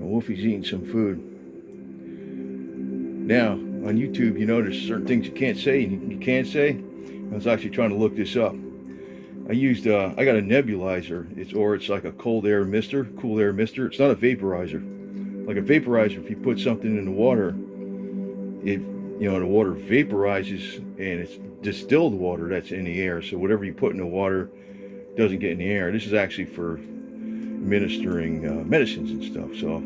Wolfie's eating some food. Now, on YouTube, you know there's certain things you can't say and you can't say. I was actually trying to look this up. I got a nebulizer. It's like a cool air mister. It's not a vaporizer. Like a vaporizer, if you put something in the water, the water vaporizes and it's distilled water that's in the air. So whatever you put in the water doesn't get in the air. This is actually for administering medicines and stuff. So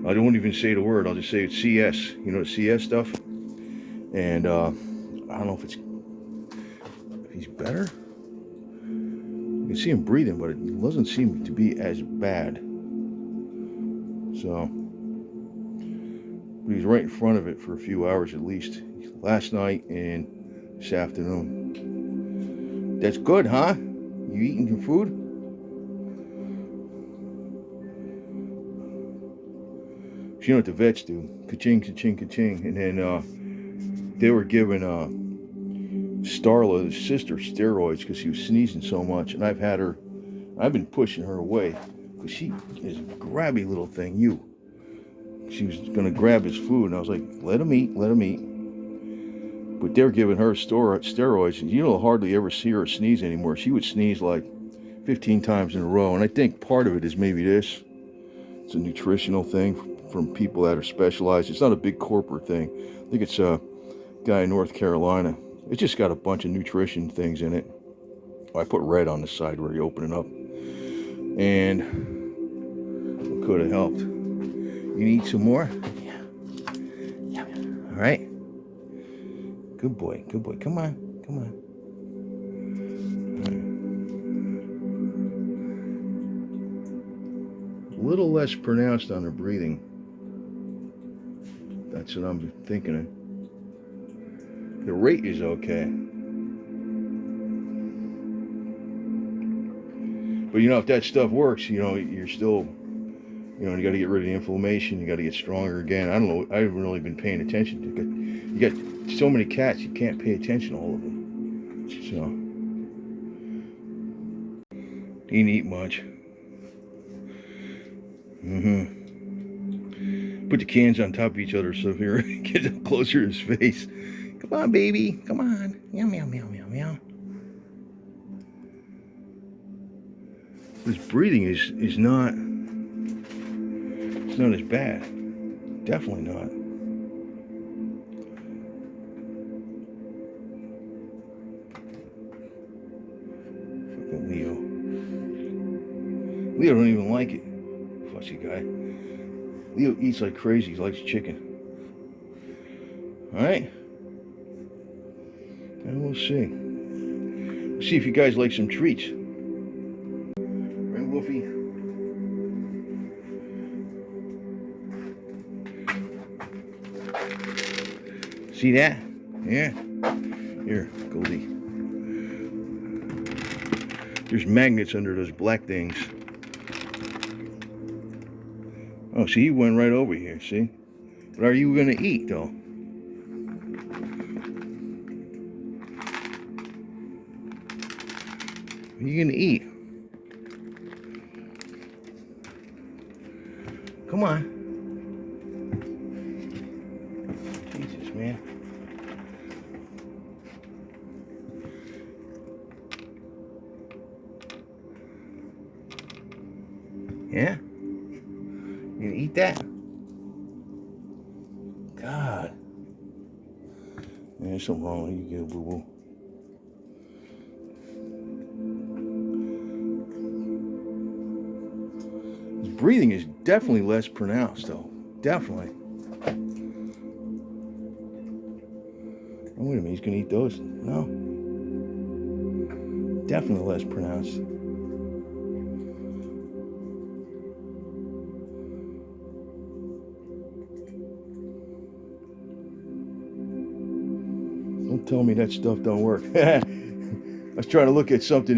I don't even say the word. I'll just say it's CS. You know the CS stuff. And I don't know if he's better. You can see him breathing, but it doesn't seem to be as bad. So, but he's right in front of it for a few hours at least. Last night and this afternoon. That's good, huh? You eating your food? So you know what the vets do? Ka-ching, ka-ching, ka-ching. And then they were giving Starla, his sister, steroids because she was sneezing so much. And I've been pushing her away because she is a grabby little thing. She was going to grab his food, and I was like, let him eat. But they're giving her steroids, and you don't hardly ever see her sneeze anymore. She would sneeze like 15 times in a row, and I think part of it is maybe this. It's a nutritional thing from people that are specialized. It's not a big corporate thing. I think it's a guy in North Carolina. It's just got a bunch of nutrition things in it. I put red on the side where you open it up. And it could have helped. You need some more? Yeah. All right. Good boy. Come on. A little less pronounced on her breathing. That's what I'm thinking of. The rate is okay. But if that stuff works, you're still, you got to get rid of the inflammation. You got to get stronger again. I don't know. I haven't really been paying attention to it. You got so many cats, you can't pay attention to all of them. So, he didn't eat much. Put the cans on top of each other so here it gets up closer to his face. Come on, baby. Come on. Meow, meow, meow, meow, meow. His breathing is not. It's not as bad. Definitely not. Fucking Leo. Leo don't even like it. Fussy guy. Leo eats like crazy. He likes chicken. Alright? And we'll see. We'll see if you guys like some treats. Right, Wolfie? See that? Yeah? Here, Goldie. There's magnets under those black things. Oh, see, he went right over here, see? What are you going to eat, though? What are you going to eat? Come on. Jesus, man. Yeah? You gonna eat that? God. Man, there's something wrong with you, boo-boo. His breathing is definitely less pronounced, though. Definitely. Oh, wait a minute, he's gonna eat those? No. Definitely less pronounced. Don't tell me that stuff don't work. I was trying to look at something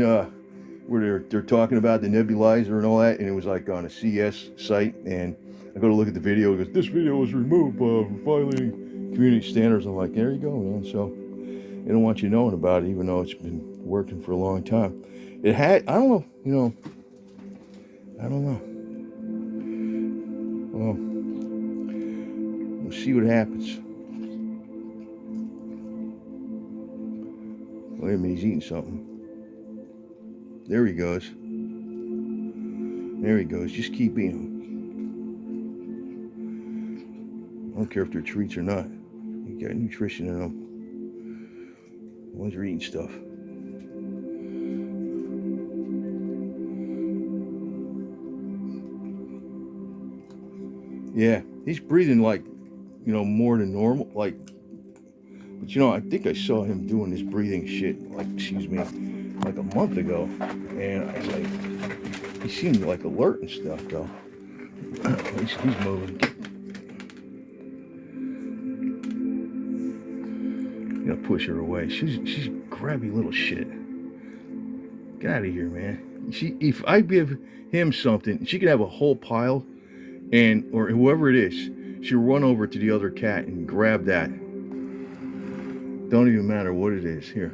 where they're talking about the nebulizer and all that, and it was like on a CS site, and I go to look at the video. It goes, "This video was removed for violating community standards." I'm like, there you go, man. So they don't want you knowing about it, even though it's been working for a long time. It had, I don't know, I don't know. Well, we'll see what happens. Wait a minute, he's eating something. There he goes. There he goes. Just keep eating them. I don't care if they're treats or not. You got nutrition in them. Ones are eating stuff. Yeah, he's breathing like, more than normal. Like, but I think I saw him doing this breathing shit, like, excuse me, like a month ago. And I was like, he seemed like alert and stuff, though. He's moving. Push her away. She's a grabby little shit. Get out of here, man. If I give him something, she could have a whole pile, or whoever it is, she'll run over to the other cat and grab that. Don't even matter what it is. Here.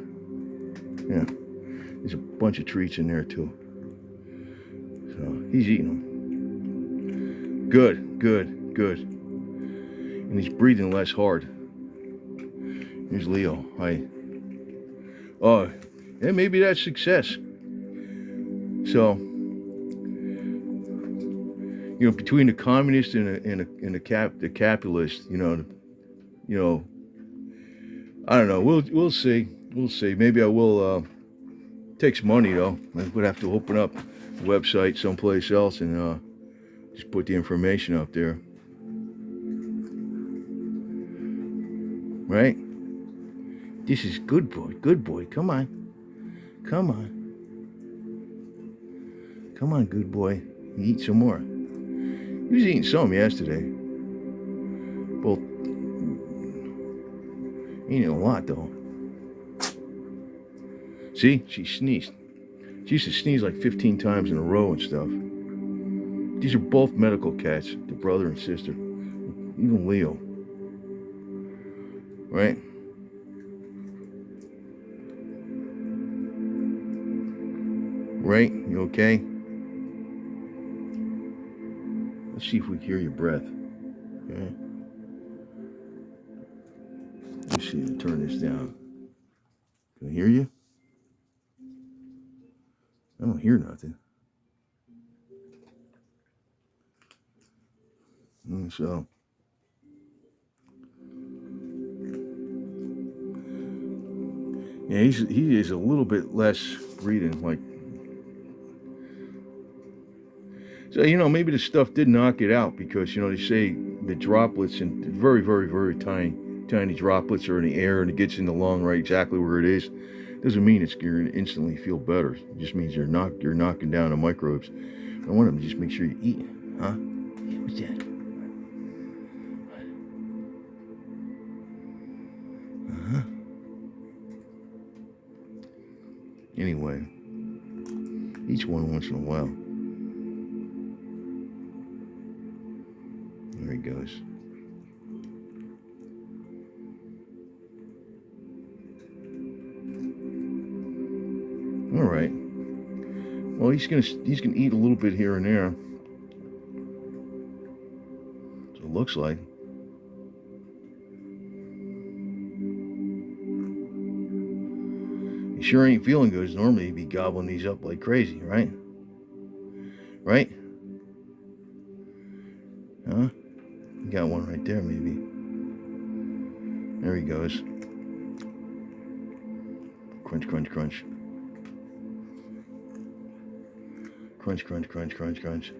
Yeah. There's a bunch of treats in there too. So he's eating them. Good, good, good. And he's breathing less hard. Here's Leo. Hi. Oh, yeah, maybe that's success. So, between the communist and the capitalist, I don't know. We'll see. We'll see. Maybe I will. Takes money though. I would have to open up a website someplace else and just put the information up there. Right? This is good boy. Good boy. Come on. Come on. Come on, good boy. Eat some more. He was eating some yesterday. Both. Eating a lot though. See? She sneezed. She used to sneeze like 15 times in a row and stuff. These are both medical cats, the brother and sister. Even Leo. Right? Right? You okay? Let's see if we can hear your breath. Okay. Let's see. Turn this down. Can I hear you? I don't hear nothing. So. Yeah, he is a little bit less breathing, like. So, maybe the stuff did knock it out because, they say the droplets and very, very, very tiny droplets are in the air and it gets in the lung right exactly where it is. Doesn't mean it's going to instantly feel better. It just means you're knocking down the microbes. I want them to just make sure you eat, huh? What's that? Uh-huh. Anyway, each one once in a while. There he goes. All right. Well, he's gonna eat a little bit here and there. So it looks like. He sure ain't feeling good. Normally he'd be gobbling these up like crazy, right? Right? Huh? You got one right there, maybe. There he goes. Crunch, crunch, crunch. Crunch, crunch, crunch, crunch, crunch.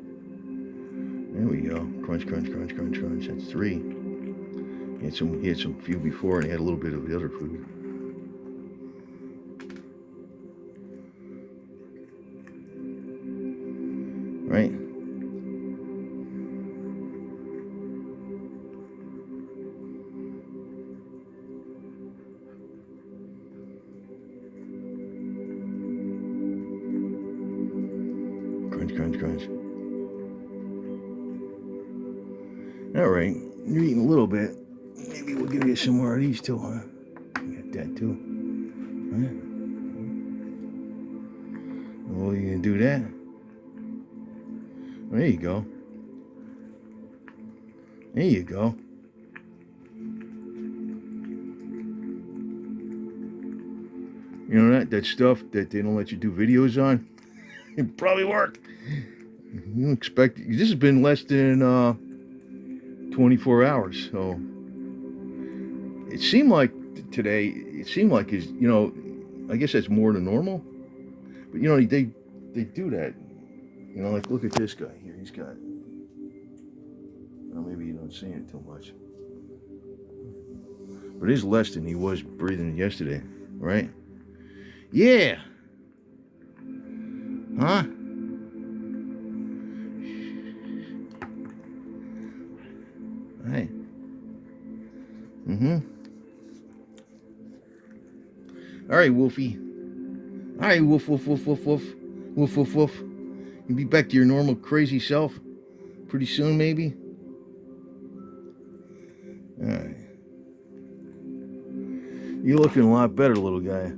There we go. Crunch, crunch, crunch, crunch, crunch. That's 3. He had some few before, and he had a little bit of the other food. Right? Crunch, crunch, crunch. All right, you're eating a little bit. Maybe we'll give you some more of these too, huh? You got that too. Right? Well, you gonna do that? There you go. There you go. You know that stuff that they don't let you do videos on? It probably worked. You don't expect this has been less than 24 hours, so it seemed like today. It seemed like is I guess that's more than normal. But they do that. Like look at this guy here. He's got. Well, maybe you don't see it too much, but it's less than he was breathing yesterday, right? Yeah. Huh? Right. Mm-hmm. All right, Wolfie. All right, woof, woof, woof, woof, woof. Woof, woof, woof. You'll be back to your normal crazy self pretty soon, maybe? All right. You're looking a lot better, little guy.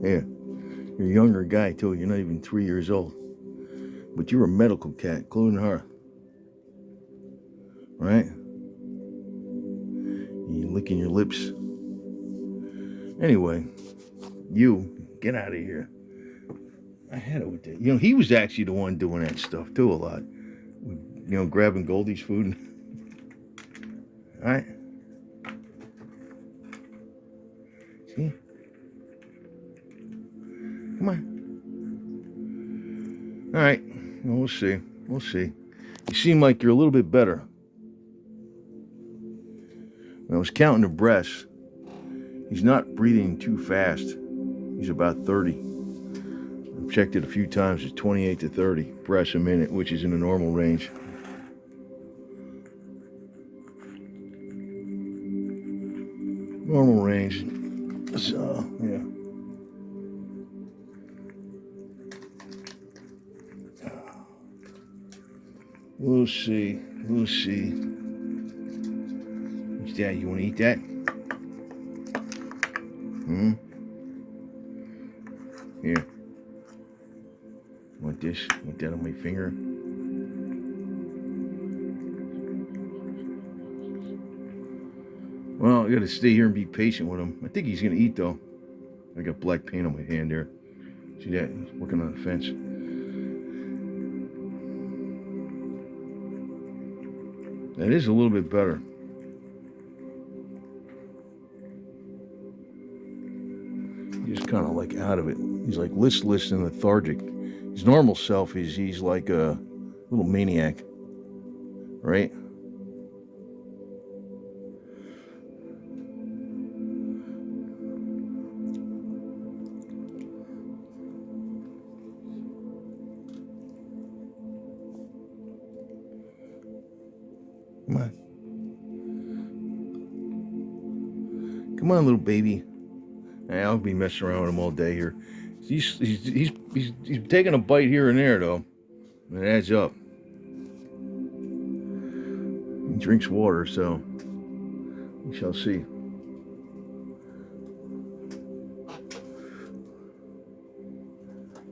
Yeah. You're a younger guy, too. You're not even 3 years old. But you're a medical cat, including her. Right? You're licking your lips. Anyway, you, get out of here. I had it with that. He was actually the one doing that stuff, too, a lot. Grabbing Goldie's food. All right? See? Come on. All right. We'll see. We'll see. You seem like you're a little bit better. When I was counting the breaths, he's not breathing too fast. He's about 30. I've checked it a few times. It's 28 to 30 breaths a minute, which is in the normal range. Normal range. So, yeah. We'll see. We'll see. What's that? You want to eat that? Here. Want this? Want that on my finger? Well, I gotta stay here and be patient with him. I think he's gonna eat though. I got black paint on my hand there. See that? He's working on the fence. That is a little bit better. He's kind of like out of it. He's like listless and lethargic. His normal self is he's like a little maniac, right? Come on. Come on, little baby. I'll be messing around with him all day here. He's taking a bite here and there, though. It adds up. He drinks water, so we shall see.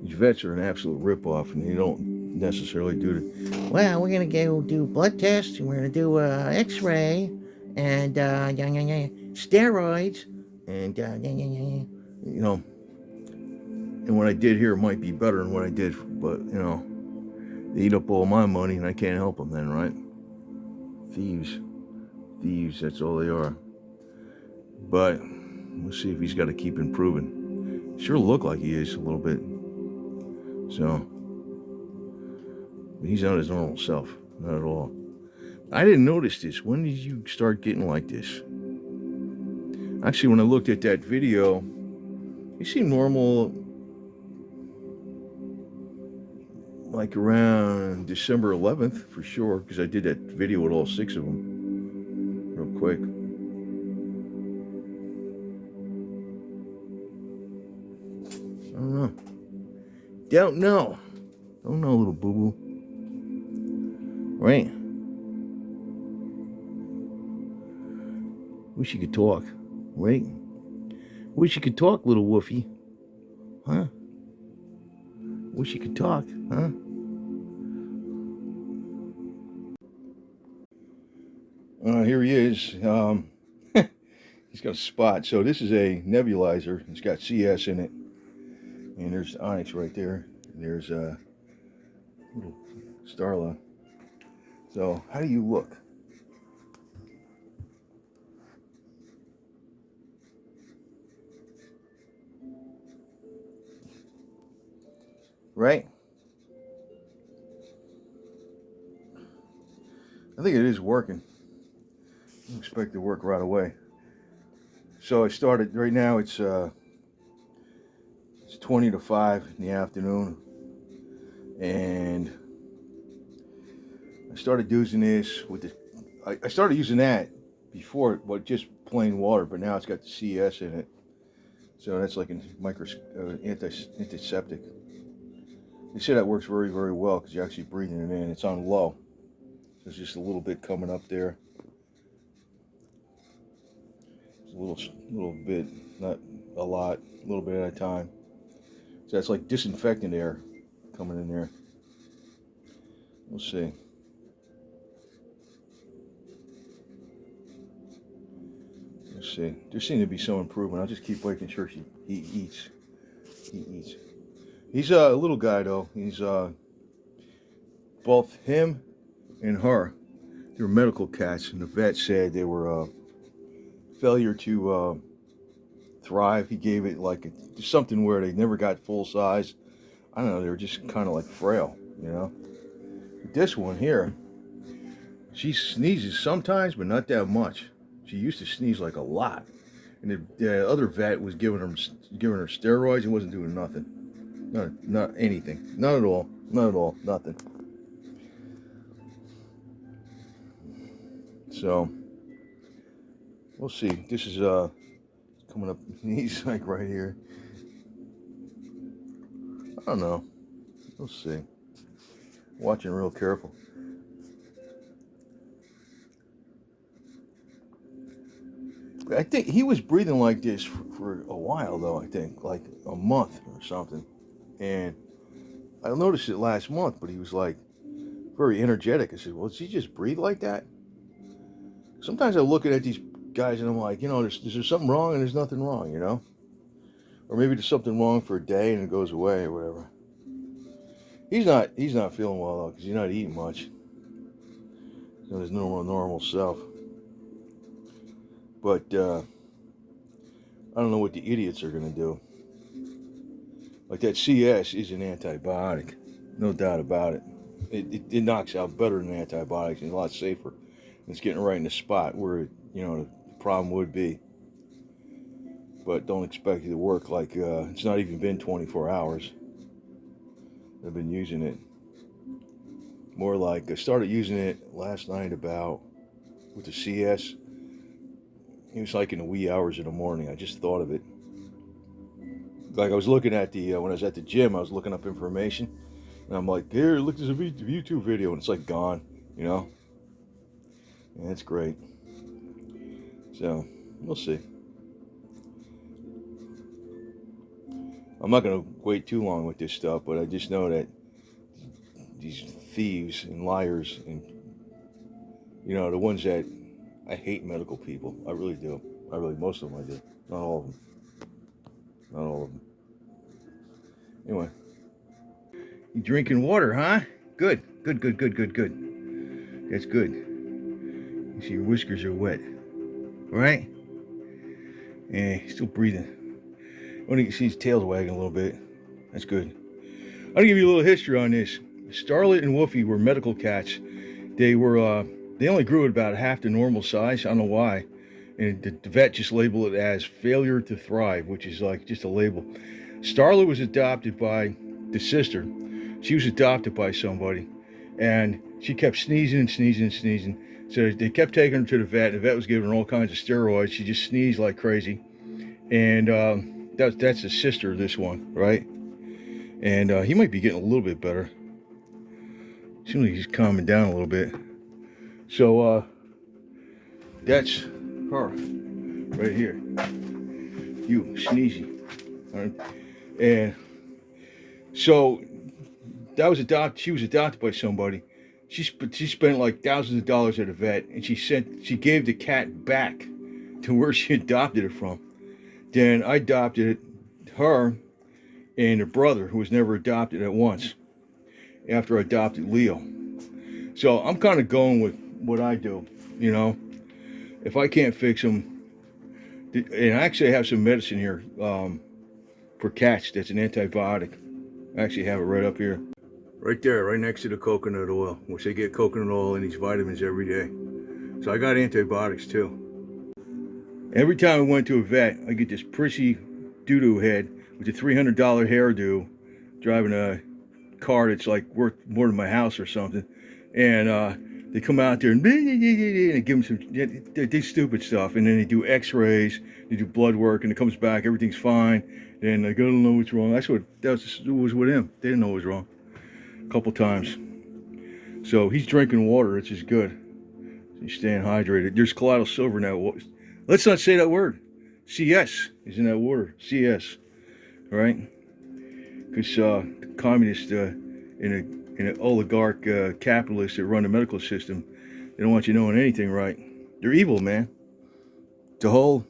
These vets are an absolute ripoff, and they don't necessarily do it. Well, we're going to go do blood tests, and we're going to do x-ray, and steroids, and and what I did here might be better than what I did, but they eat up all my money, and I can't help them then, right? Thieves, that's all they are. But we'll see if he's got to keep improving. Sure look like he is a little bit. So, but he's not his normal self, not at all. I didn't notice this. When did you start getting like this? Actually, when I looked at that video, he seemed normal like around December 11th for sure, because I did that video with all 6 of them real quick. I don't know. Don't know, little boo-boo. Right? Wish you could talk. Right? Wish you could talk, little woofy. Huh? Wish you could talk, huh? Here he is. He's got a spot. So this is a nebulizer. It's got CS in it. And there's Onyx right there. There's a little Starla. So how do you look? Right? I think it is working. I expect it to work right away. So I started, right now it's 20 to 5 in the afternoon. And I started using this with the, I started using that before, but just plain water, but now it's got the CS in it. So that's like a antiseptic. They say that works very, very well because you're actually breathing it in. It's on low. There's just a little bit coming up there. It's a little bit, not a lot, a little bit at a time. So that's like disinfectant air coming in there. We'll see. Let's see. There seems to be some improvement. I'll just keep making sure he eats. He eats. He's a little guy though. He's both him and her. They were medical cats, and the vet said they were failure to thrive. He gave it like something where they never got full size. I don't know. They were just kind of like frail, you know. This one here, she sneezes sometimes, but not that much. She used to sneeze like a lot, and the other vet was giving her steroids and wasn't doing nothing. Not anything. Not at all. Not at all. Nothing. So we'll see. This is coming up. He's like right here. I don't know. We'll see. Watching real careful. I think he was breathing like this for a while though. I think like a month or something. And I noticed it last month, but he was like very energetic. I said, well, does he just breathe like that? Sometimes I'm looking at these guys and I'm like, you know, is there something wrong? And there's nothing wrong, you know? Or maybe there's something wrong for a day and it goes away or whatever. He's not feeling well though, because he's not eating much. He's not his normal self. But I don't know what the idiots are going to do. Like that CS is an antibiotic, no doubt about it. It knocks out better than antibiotics and a lot safer. It's getting right in the spot where the problem would be. But don't expect it to work like it's not even been 24 hours. I've been using it. More like I started using it last night about with the CS. It was like in the wee hours of the morning. I just thought of it. Like I was looking at when I was at the gym, I was looking up information. And I'm like, here, look, there's a YouTube video. And it's like gone, you know. And it's great. So, we'll see. I'm not going to wait too long with this stuff, but I just know that these thieves and liars and, the ones that, I hate medical people. I really do. Most of them I do. Not all of them. Not all of them. Anyway. You drinking water, huh? Good. Good. That's good. You see your whiskers are wet. Right? Yeah, he's still breathing. Only you can see his tail's wagging a little bit. That's good. I'll give you a little history on this. Starlet and Wolfie were medical cats. They only grew at about half the normal size. I don't know why. And the vet just labeled it as failure to thrive, which is like just a label. Starlet was adopted by the sister. She was adopted by somebody. And she kept sneezing. So they kept taking her to the vet. The vet was giving her all kinds of steroids. She just sneezed like crazy. And that's the sister of this one, right? And he might be getting a little bit better. Seems like he's calming down a little bit. So that's her right here. You sneezy. Right? And so that was adopted. She was adopted by somebody, She spent like thousands of dollars at a vet, and she gave the cat back to where she adopted it from. Then I adopted her and her brother, who was never adopted, at once after I adopted Leo. So I'm kind of going with what I do, you know. If I can't fix them, and I actually have some medicine here for cats that's an antibiotic. I actually have it right up here. Right there, right next to the coconut oil, which they get coconut oil and these vitamins every day. So I got antibiotics too. Every time I went to a vet, I get this prissy doo-doo head with a $300 hairdo driving a car that's like worth more than my house or something. And they come out there and they give them some, they do stupid stuff. And then they do x-rays, they do blood work, and it comes back, everything's fine. And like, I don't know what's wrong. That was with him. They didn't know what was wrong. A couple times. So he's drinking water, which is good. He's staying hydrated. There's colloidal silver in that water. Let's not say that word. CS is in that water. CS. All right? Because the communists in an oligarch capitalists that run the medical system, they don't want you knowing anything right. They're evil, man. The whole...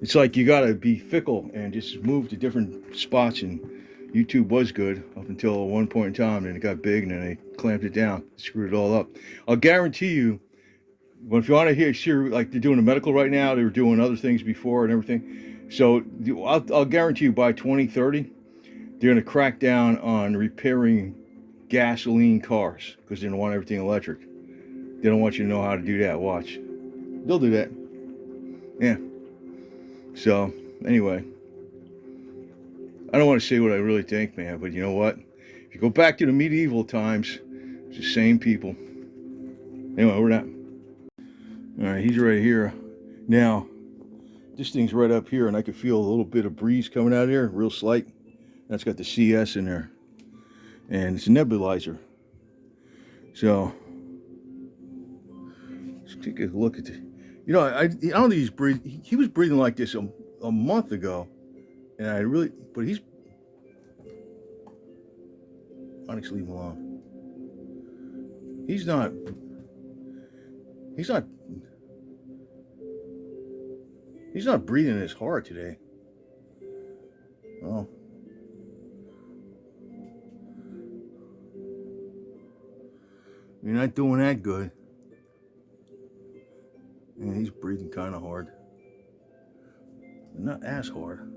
It's like you got to be fickle and just move to different spots, and YouTube was good up until one point in time, and it got big, and then they clamped it down, screwed it all up. I'll guarantee you, but if you want to hear, like they're doing the medical right now, they were doing other things before and everything. So I'll guarantee you by 2030, they're going to crack down on repairing gasoline cars because they don't want everything electric. They don't want you to know how to do that. Watch. They'll do that. Yeah. So, anyway. I don't want to say what I really think, man, but you know what? If you go back to the medieval times, it's the same people. Anyway, we're not. All right, he's right here. Now, this thing's right up here, and I can feel a little bit of breeze coming out of here, real slight. That's got the CS in there. And it's a nebulizer. So, let's take a look at it. You know, I don't think he's breathing. He was breathing like this a month ago. And I really, but he's, Onyx, leave him alone. He's not breathing as hard today. Oh. You're not doing that good. Yeah, he's breathing kind of hard. But not as hard.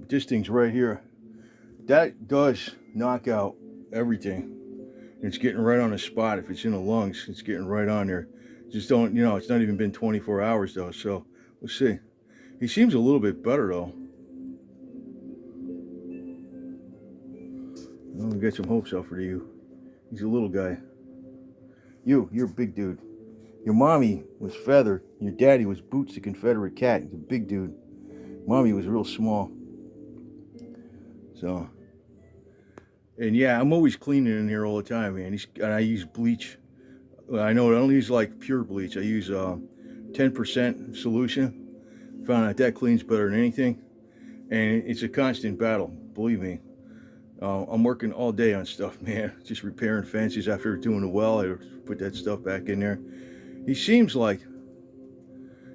This thing's right here. That does knock out everything. It's getting right on the spot. If it's in the lungs, it's getting right on there. Just don't, you know, it's not even been 24 hours though, so we'll see. He seems a little bit better though. Well, we got some hopes out for you. He's a little guy. You're a big dude. Your mommy was Feather. Your daddy was Boots the Confederate Cat. He's a big dude. Mommy was real small. So, and yeah, I'm always cleaning in here all the time, man. And I use bleach. I know I don't use like pure bleach. I use 10% solution. Found out that cleans better than anything. And it's a constant battle, believe me. I'm working all day on stuff, man. Just repairing fences after doing the well. I put that stuff back in there. He seems like,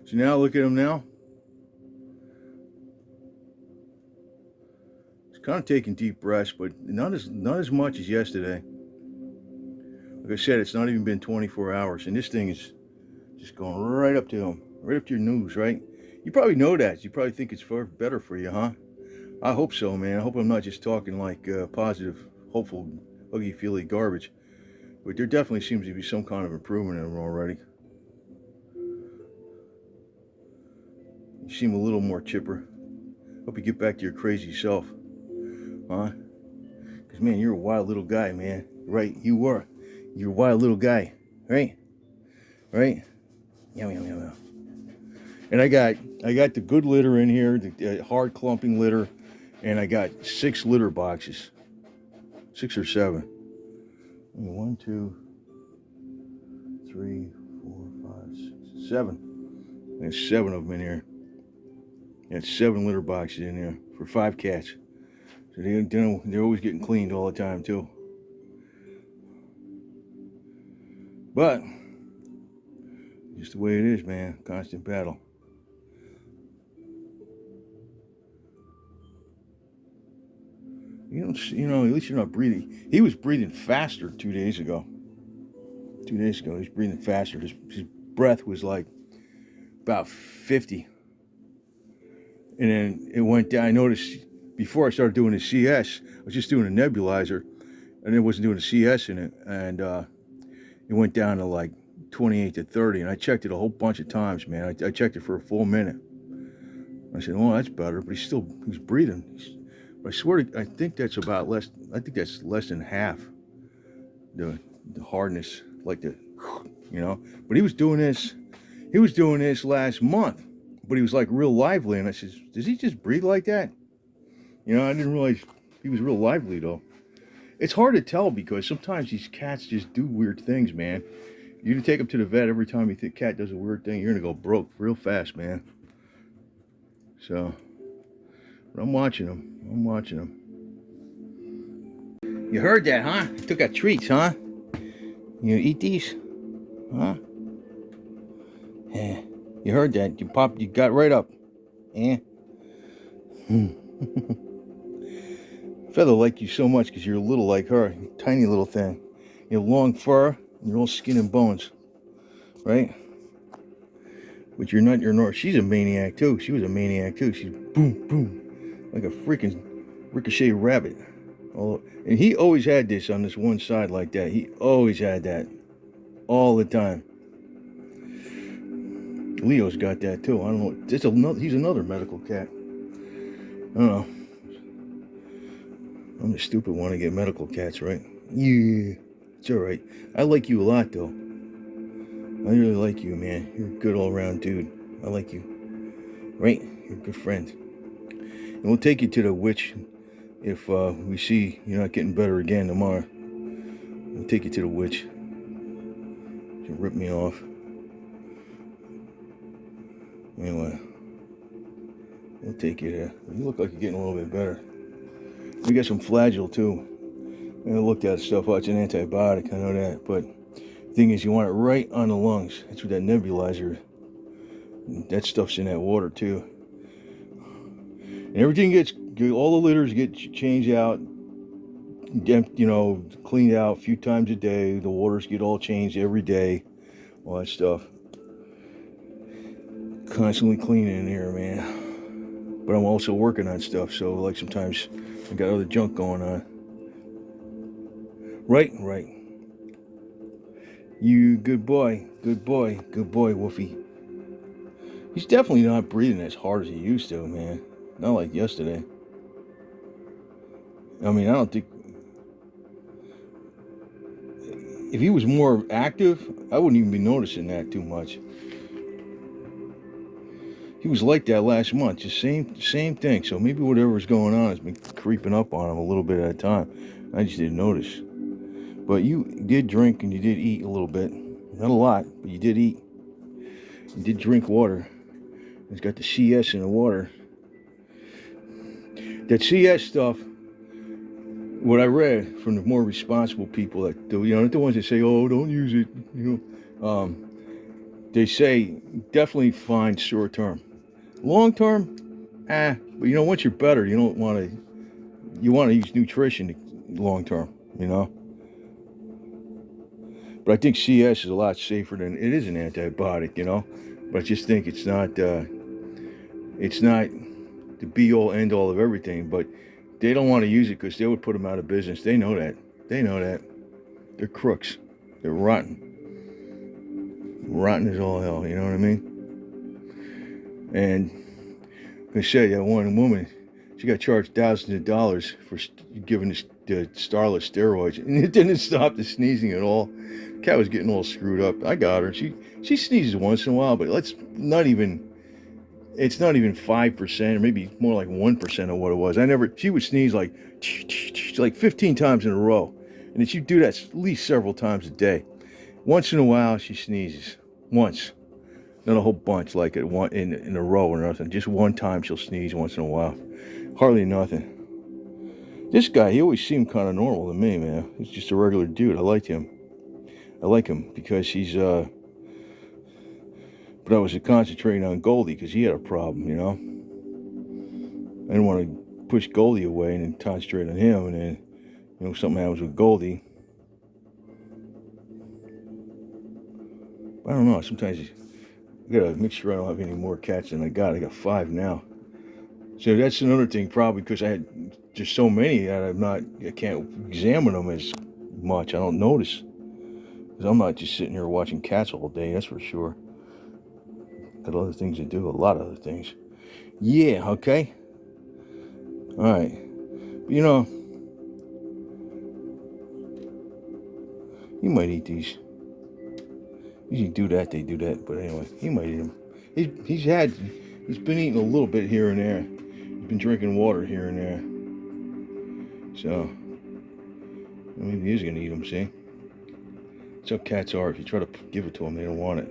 so now look at him now. Kind of taking deep breaths, but not as much as yesterday. Like I said, it's not even been 24 hours, and this thing is just going right up to him, right up to your nose, right? You probably know that. You probably think it's far better for you, huh? I hope so, man. I hope I'm not just talking like positive, hopeful, huggy-feely garbage. But there definitely seems to be some kind of improvement in him already. You seem a little more chipper. Hope you get back to your crazy self. Huh? Because, man, you're a wild little guy, man. Right? You were. You're a wild little guy. Right? Right? Yum, yum, yum, yum. And I got the good litter in here, the hard clumping litter, and I got 6 litter boxes. 6 or 7. 1, 2, 3, 4, 5, 6, 7. There's 7 of them in here. That's 7 litter boxes in there for 5 cats. So they're always getting cleaned all the time too. But just the way it is, man. Constant battle. You know, at least you're not breathing. He was breathing faster 2 days ago. 2 days ago, he was breathing faster. His breath was like about 50. And then it went down. I noticed before I started doing the CS, I was just doing a nebulizer, and it wasn't doing a CS in it. And it went down to like 28 to 30. And I checked it a whole bunch of times, man. I checked it for a full minute. I said, well, that's better. But he's breathing. I swear I think that's about less. I think that's less than half the hardness, like the, you know. But he was doing this. He was doing this last month, but he was like real lively. And I said, does he just breathe like that? You know, I didn't realize he was real lively though. It's hard to tell because sometimes these cats just do weird things, man. You take them to the vet every time you think cat does a weird thing, you're gonna go broke real fast, man. So, but I'm watching them. I'm watching them. You heard that, huh? You took out treats, huh? You eat these? Huh? Yeah. You heard that. You got right up. Yeah. Feather like you so much because you're a little like her. Tiny little thing. You have long fur, and you're all skin and bones. Right? But you're not, she's a maniac too. She was a maniac too. She's boom, boom. Like a freaking ricochet rabbit. And he always had this on this one side like that. He always had that. All the time. Leo's got that too. I don't know. He's another medical cat. I don't know. I'm the stupid one to get medical cats, right? Yeah. It's alright. I like you a lot though. I really like you, man. You're a good all-around dude. I like you. Right? You're a good friend. And we'll take you to the witch if we see you're not getting better again tomorrow. We'll take you to the witch. She'll rip me off. Anyway. We'll take you there. You look like you're getting a little bit better. We got some Flagyl too. I looked at stuff. Oh, it's an antibiotic. I know that. But the thing is, you want it right on the lungs. That's what that nebulizer. That stuff's in that water too. And everything gets, all the litters get changed out, you know, cleaned out a few times a day. The waters get all changed every day. All that stuff. Constantly cleaning in here, man. But I'm also working on stuff, so like sometimes I got other junk going on. Right. You good boy, Wolfie. He's definitely not breathing as hard as he used to, man. Not like yesterday. I mean, I don't think... If he was more active, I wouldn't even be noticing that too much. He was like that last month, just same thing. So maybe whatever's going on has been creeping up on him a little bit at a time. I just didn't notice. But you did drink and you did eat a little bit. Not a lot, but you did eat. You did drink water. It's got the CS in the water. That CS stuff, what I read from the more responsible people that do, you know, not the ones that say, oh, don't use it, you know, they say definitely fine short term. Long term, but you know, once you're better, you don't want to, you want to use nutrition long term, you know. But I think CS is a lot safer than, it is an antibiotic, you know. But I just think it's not the be-all, end-all of everything. But they don't want to use it because they would put them out of business. They know that. They're crooks. They're rotten. Rotten as all hell, you know what I mean? And like I said, that one woman, she got charged thousands of dollars for giving the Starlet steroids, and it didn't stop the sneezing at all. The cat was getting all screwed up. I got her. She sneezes once in a while, but it's not even 5%, or maybe more like 1% of what it was. She would sneeze like 15 times in a row, and then she'd do that at least several times a day. Once in a while, she sneezes. Once. Not a whole bunch like at one in a row or nothing. Just one time she'll sneeze once in a while. Hardly nothing. This guy, he always seemed kind of normal to me, man. He's just a regular dude. I like him. I like him because he's but I was concentrating on Goldie because he had a problem, you know. I didn't want to push Goldie away and then concentrate on him, and then, you know, something happens with Goldie. I don't know. Sometimes I gotta make sure I don't have any more cats than I got. I got 5 now. So that's another thing, probably because I had just so many that I can't examine them as much. I don't notice. Because I'm not just sitting here watching cats all day, that's for sure. Got other things to do, a lot of other things. Yeah, okay. Alright. You know, he might eat these. Usually do that, they do that, but anyway, he might eat them. He's been eating a little bit here and there. He's been drinking water here and there. So, maybe he's gonna eat them, see? That's how cats are. If you try to give it to them, they don't want it.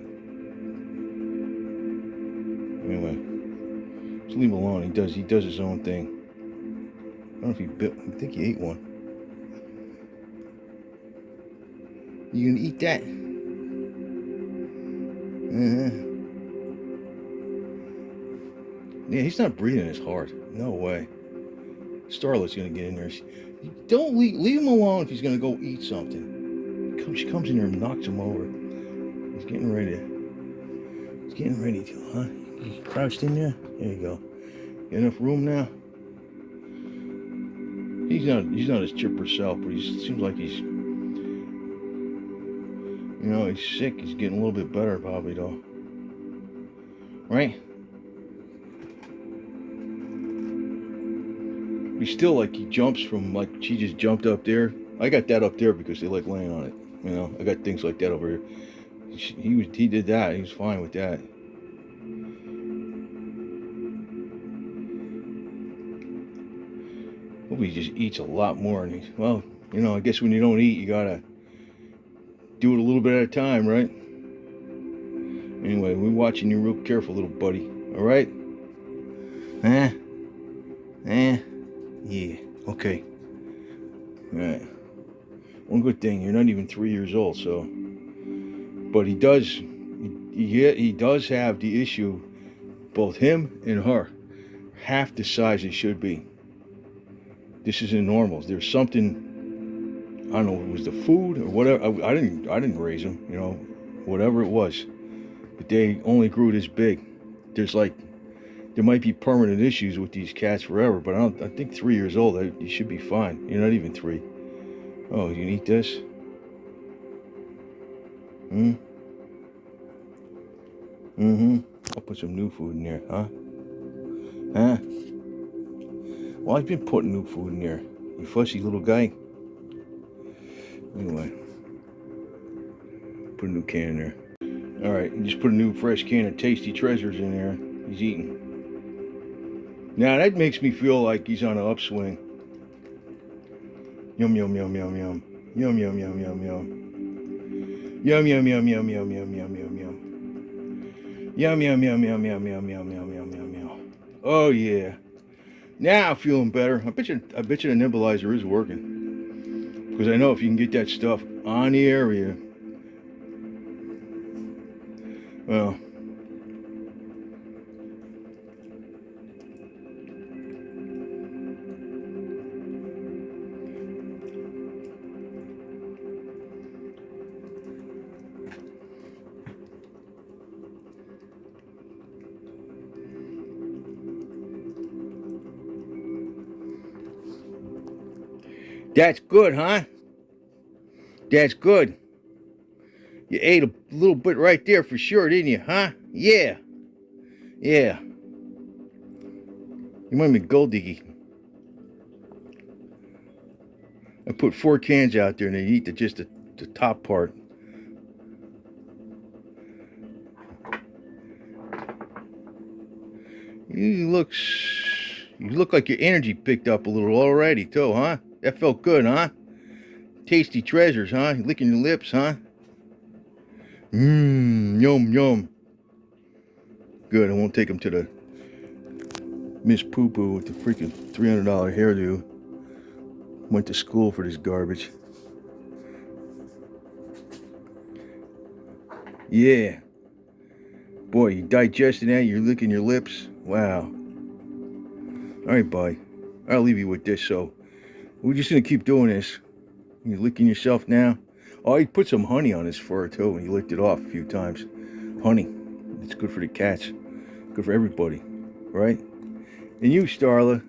Anyway, just leave him alone. He does his own thing. I don't know if he bit. I think he ate one. You gonna eat that? Yeah, he's not breathing as hard. No way. Starlet's gonna get in there. Don't leave him alone if he's gonna go eat something. She comes in there and knocks him over. He's getting ready to, huh? He's crouched in there. There you go. Got enough room now. He's not his chipper self, but he seems like he's, you know, he's sick. He's getting a little bit better probably though. Right? He's still like he jumps from, like she just jumped up there. I got that up there because they like laying on it. You know, I got things like that over here. He did that. He was fine with that. Hope he just eats a lot more. And well, you know, I guess when you don't eat, you gotta do it a little bit at a time, right? Anyway, we're watching you real careful, little buddy. All right? Yeah. Okay. All right. One good thing, you're not even 3 years old, so. But he does have the issue, both him and her, half the size they should be. This isn't normal. There's something, I don't know, it was the food or whatever. I didn't raise them, you know, whatever it was. But they only grew this big. There might be permanent issues with these cats forever, but I think 3 years old, you should be fine. You're not even 3. Oh, you can eat this? I'll put some new food in there, huh? Well, I've been putting new food in there, you fussy little guy. Anyway, put a new can in there. Alright, just put a new fresh can of Tasty Treasures in there. He's eating. Now that makes me feel like he's on an upswing. Yum, yum, yum, yum, yum. Yum, yum, yum, yum, yum. Yum, yum, yum, yum, yum, yum, yum, yum, yum. Yum, yum, yum, yum, yum, yum, yum, yum, yum, yum, yum. Oh, yeah. Now I'm feeling better. I bet you the nebulizer is working. Because I know if you can get that stuff on the area, well, that's good, huh? That's good. You ate a little bit right there for sure, didn't you, huh? Yeah. Yeah. You might be gold diggy. I put 4 cans out there and they eat just the top part. You look like your energy picked up a little already too, huh? That felt good, huh? Tasty Treasures, huh? Licking your lips, huh? Yum, yum. Good. I won't take him to the Miss Poo Poo with the freaking $300 hairdo. Went to school for this garbage. Yeah. Boy, you digesting that? You're licking your lips? Wow. Alright, bye. I'll leave you with this, so we're just gonna keep doing this. You're licking yourself now? Oh, he put some honey on his fur too, and he licked it off a few times. Honey. It's good for the cats. Good for everybody. Right? And you, Starla.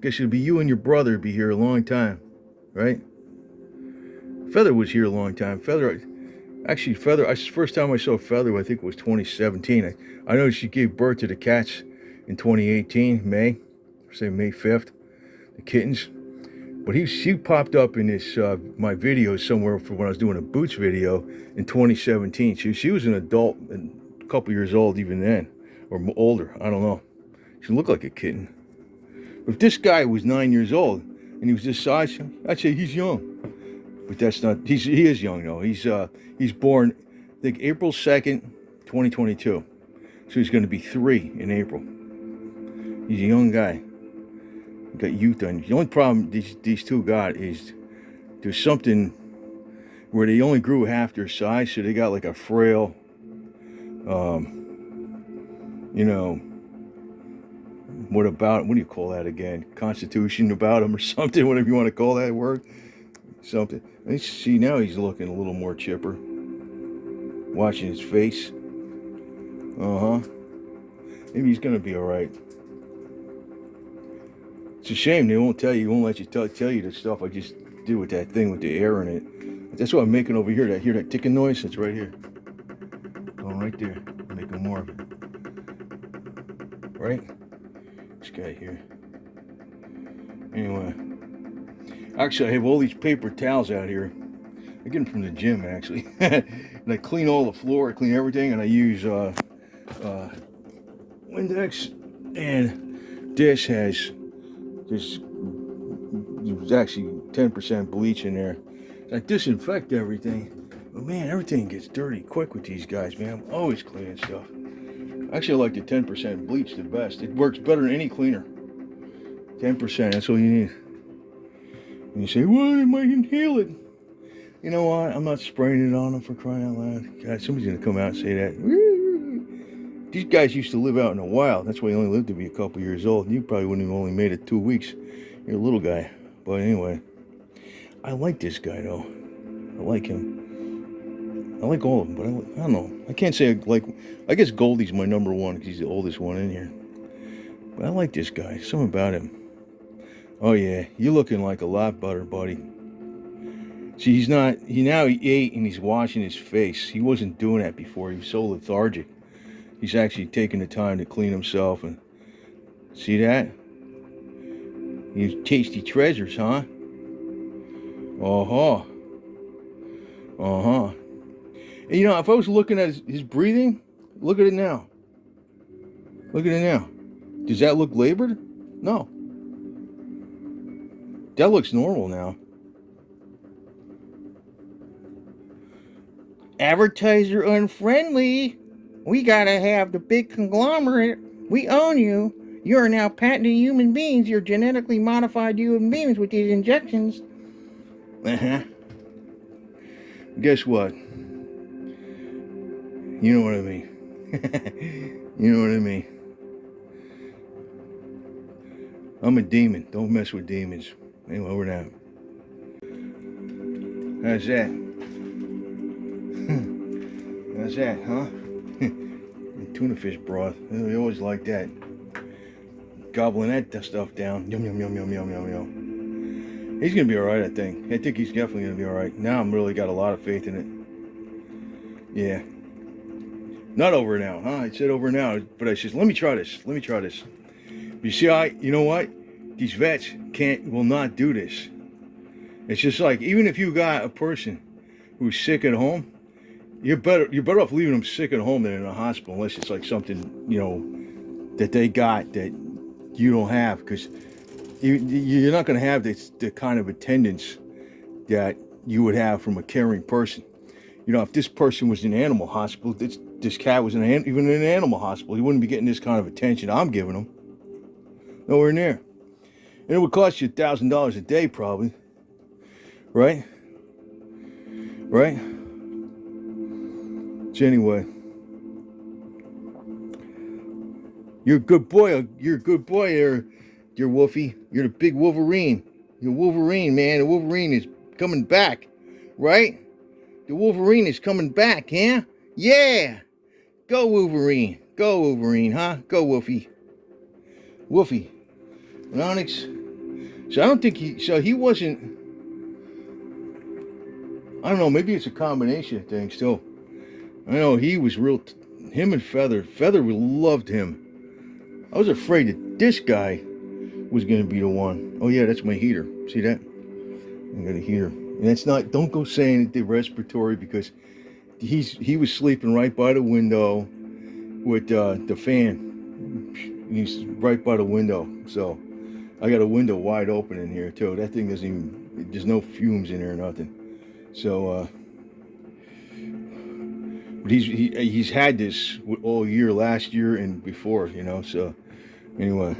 Guess it'll be you and your brother be here a long time. Right? Feather was here a long time. Feather, first time I saw Feather, I think it was 2017. I know she gave birth to the cats in 2018, May. Say May 5th. The kittens. But she popped up in this my video somewhere for when I was doing a Boots video in 2017. She was an adult and a couple years old even then, or older. I don't know. She looked like a kitten. But if this guy was 9 years old and he was this size, I'd say he's young. But that's not. He is young though. He's born, I think April 2nd, 2022. So he's going to be 3 in April. He's a young guy. Got youth on. The only problem these two got is there's something where they only grew half their size, so they got like a frail, you know, what do you call that again? Constitution about them or something, whatever you want to call that word. Something. And see, now he's looking a little more chipper. Watching his face. Maybe he's gonna be all right. It's a shame they won't tell you, won't let you tell you the stuff I just did with that thing with the air in it. That's what I'm making over here. Hear that ticking noise? That's right here. Going right there. Making more of it. Right? This guy here. Anyway. Actually, I have all these paper towels out here. I get them from the gym, actually. And I clean all the floor, I clean everything, and I use Windex. And this has... There's actually 10% bleach in there. I disinfect everything. But man, everything gets dirty quick with these guys, man. I'm always cleaning stuff. Actually, I like the 10% bleach the best. It works better than any cleaner. 10%, that's all you need. And you say, well, I might inhale it. You know what? I'm not spraying it on them for crying out loud. God, somebody's going to come out and say that. These guys used to live out in the wild. That's why he only lived to be a couple years old. You probably wouldn't have only made it 2 weeks. You're a little guy. But anyway, I like this guy, though. I like him. I like all of them, but I don't know. I can't say I like... I guess Goldie's my number one because he's the oldest one in here. But I like this guy. Something about him. Oh, yeah. You're looking like a lot better, buddy. See, he's not... He ate and he's washing his face. He wasn't doing that before. He was so lethargic. He's actually taking the time to clean himself and see that? These tasty treasures, huh? And you know, if I was looking at his breathing, look at it now. Look at it now. Does that look labored? No. That looks normal now. Advertiser unfriendly. We gotta have the big conglomerate. We own you. You are now patented human beings. You're genetically modified human beings with these injections. Guess what? You know what I mean. You know what I mean. I'm a demon. Don't mess with demons. Anyway, over now. How's that? How's that, huh? Tuna fish broth. We always like that. Gobbling that stuff down. Yum, yum, yum, yum, yum, yum, yum. He's going to be alright, I think. I think he's definitely going to be alright. Now I'm really got a lot of faith in it. Yeah. Not over now, huh? I said over now, but I said, let me try this. Let me try this. You see, you know what? These vets will not do this. It's just like, even if you got a person who's sick at home, you're better off leaving them sick at home than in a hospital, unless it's like something, you know, that they got that you don't have, because you're not going to have the kind of attendance that you would have from a caring person. You know, if this person was in an animal hospital, this cat was even in an animal hospital, he wouldn't be getting this kind of attention I'm giving him. Nowhere near. And it would cost you $1,000 a day, probably. Right? Right? So anyway, you're a good boy. You're a good boy there, dear Wolfie. You're the big Wolverine. You're Wolverine, man. The Wolverine is coming back. Right? The Wolverine is coming back, huh? Yeah! Go Wolverine. Go Wolverine, huh? Go Wolfie. Wolfie. And Onyx. So I don't think he wasn't, I don't know, maybe it's a combination of things still. I know he was real, him and Feather loved him. I was afraid that this guy was going to be the one. Oh yeah, that's my heater. See that? I got a heater. And it's not, don't go saying the respiratory, because he was sleeping right by the window with the fan. He's right by the window. So I got a window wide open in here too. That thing doesn't even, there's no fumes in there or nothing. So but he's had this all year, last year and before, you know. So anyway,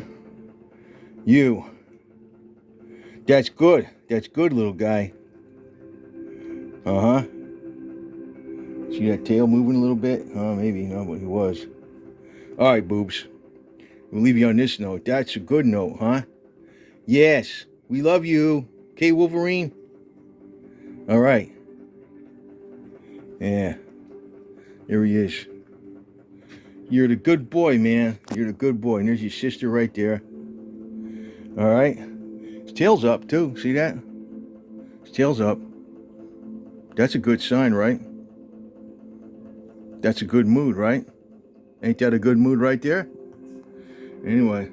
that's good. That's good, little guy. Uh-huh. See that tail moving a little bit? Maybe, no, but he was. All right, boobs. We'll leave you on this note. That's a good note, huh? Yes, we love you. Okay, Wolverine? All right. Yeah. There he is. You're the good boy, man. You're the good boy. And there's your sister right there. All right. His tail's up, too. See that? His tail's up. That's a good sign, right? That's a good mood, right? Ain't that a good mood right there? Anyway.